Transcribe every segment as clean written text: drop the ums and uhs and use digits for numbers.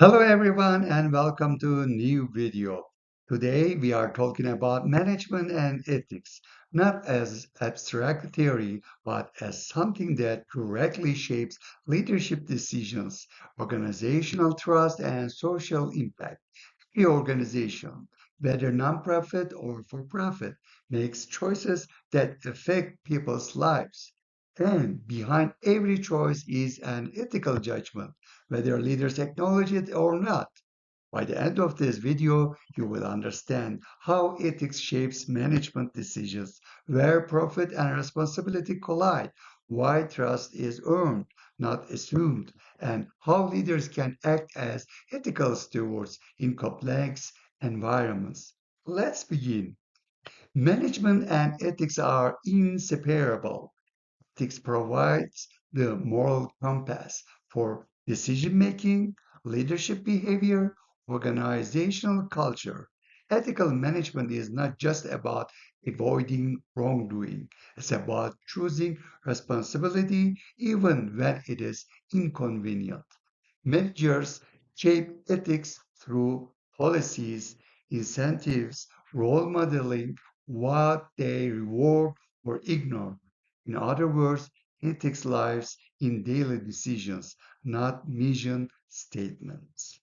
Hello everyone and welcome to a new video. Today we are talking about management and ethics, not as abstract theory, but as something that directly shapes leadership decisions, organizational trust, and social impact. The organization, whether nonprofit or for profit, makes choices that affect people's lives. And behind every choice is an ethical judgment, whether leaders acknowledge it or not. By the end of this video, you will understand how ethics shapes management decisions, where profit and responsibility collide, why trust is earned, not assumed, and how leaders can act as ethical stewards in complex environments. Let's begin. Management and ethics are inseparable. Ethics provides the moral compass for decision making, leadership behavior, organizational culture. Ethical management is not just about avoiding wrongdoing, it's about choosing responsibility even when it is inconvenient. Managers shape ethics through policies, incentives, role modeling, what they reward or ignore. In other words, ethics lives in daily decisions, not mission statements.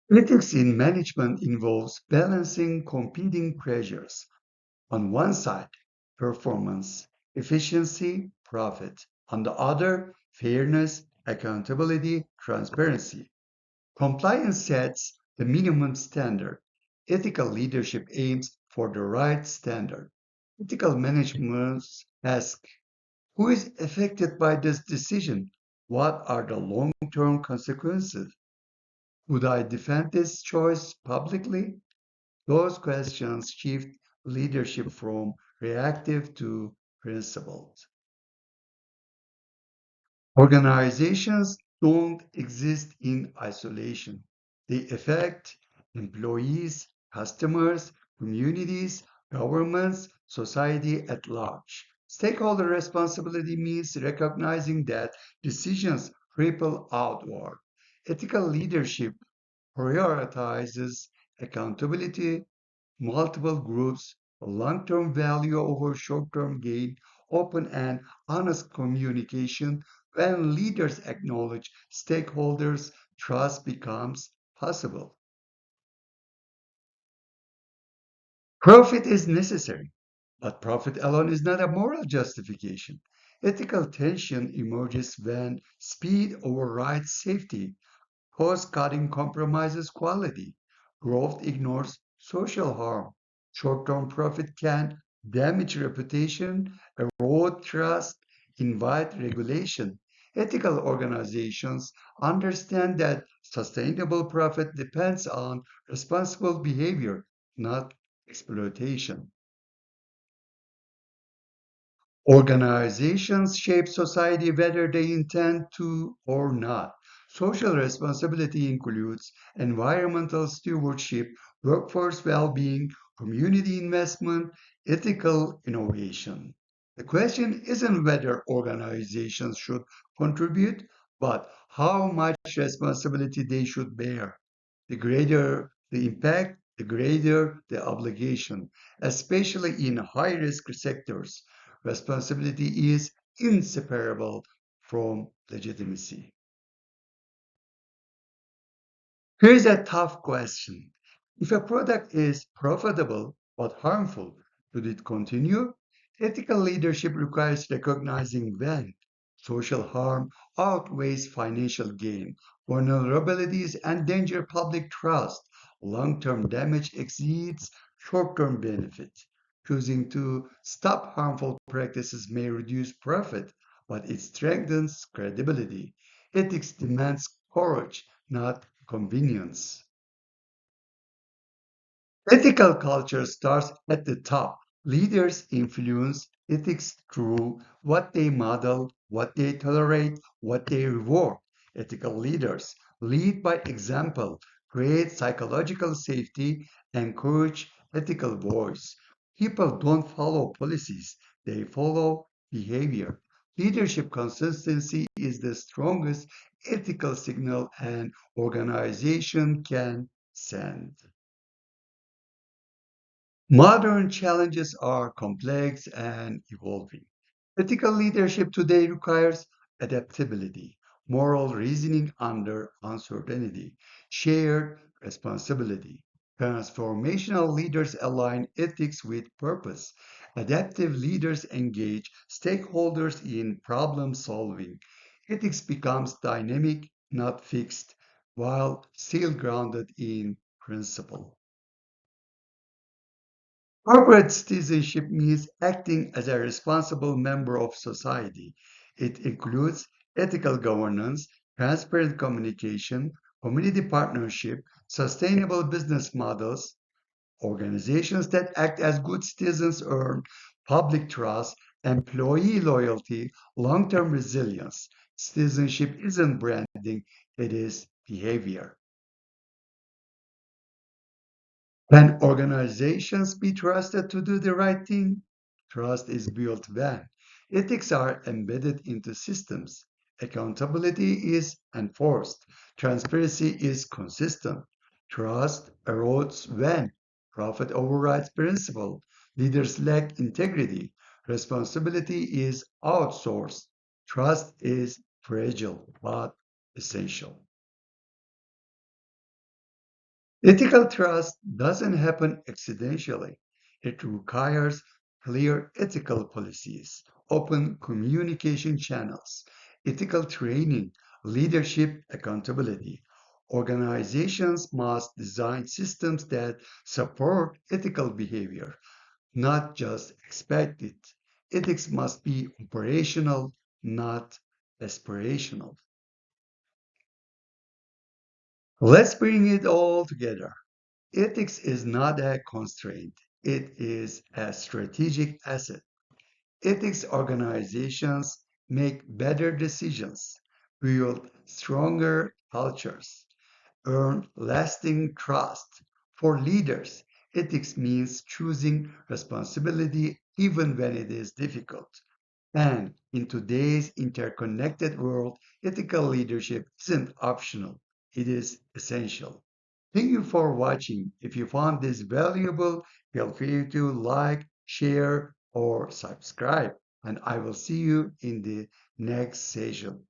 Ethics in management involves balancing competing pressures. On one side, performance, efficiency, profit. On the other, fairness, accountability, transparency. Compliance sets the minimum standard. Ethical leadership aims for the right standard. Ethical management asks, who is affected by this decision? What are the long-term consequences? Would I defend this choice publicly? Those questions shift leadership from reactive to principled. Organizations don't exist in isolation. They affect employees, customers, communities, governments, society at large. Stakeholder responsibility means recognizing that decisions ripple outward. Ethical leadership prioritizes accountability, multiple groups, long-term value over short-term gain, open and honest communication. When leaders acknowledge stakeholders, trust becomes possible. Profit is necessary, but profit alone is not a moral justification. Ethical tension emerges when speed overrides safety. Cost-cutting compromises quality. Growth ignores social harm. Short-term profit can damage reputation, erode trust, invite regulation. Ethical organizations understand that sustainable profit depends on responsible behavior, not exploitation. Organizations shape society whether they intend to or not. Social responsibility includes environmental stewardship, workforce well-being, community investment, ethical innovation. The question isn't whether organizations should contribute, but how much responsibility they should bear. The greater the impact, the greater the obligation, especially in high-risk sectors. Responsibility is inseparable from legitimacy. Here's a tough question. If a product is profitable but harmful, should it continue? Ethical leadership requires recognizing when social harm outweighs financial gain, vulnerabilities endanger public trust, long-term damage exceeds short-term benefit. Choosing to stop harmful practices may reduce profit, but it strengthens credibility. Ethics demands courage, not convenience. Ethical culture starts at the top. Leaders influence ethics through what they model, what they tolerate, what they reward. Ethical leaders lead by example, create psychological safety, encourage ethical voice. People don't follow policies, they follow behavior. Leadership consistency is the strongest ethical signal an organization can send. Modern challenges are complex and evolving. Ethical leadership today requires adaptability, moral reasoning under uncertainty, shared responsibility. Transformational leaders align ethics with purpose. Adaptive leaders engage stakeholders in problem solving. Ethics becomes dynamic, not fixed, while still grounded in principle. Corporate citizenship means acting as a responsible member of society. It includes ethical governance, transparent communication, community partnership, sustainable business models. Organizations that act as good citizens earn public trust, employee loyalty, long term resilience. Citizenship isn't branding, it is behavior. When organizations be trusted to do the right thing, trust is built when ethics are embedded into systems, accountability is enforced, transparency is consistent, trust erodes when profit overrides principle, leaders lack integrity, responsibility is outsourced, trust is fragile but essential. Ethical trust doesn't happen accidentally. It requires clear ethical policies, open communication channels, ethical training, leadership accountability. Organizations must design systems that support ethical behavior, not just expect it. Ethics must be operational, not aspirational. Let's bring it all together. Ethics is not a constraint, it is a strategic asset. Ethics organizations make better decisions, build stronger cultures, earn lasting trust. For leaders, ethics means choosing responsibility even when it is difficult. And in today's interconnected world, ethical leadership isn't optional, it is essential. Thank you for watching. If you found this valuable, feel free to like, share, or subscribe. And I will see you in the next session.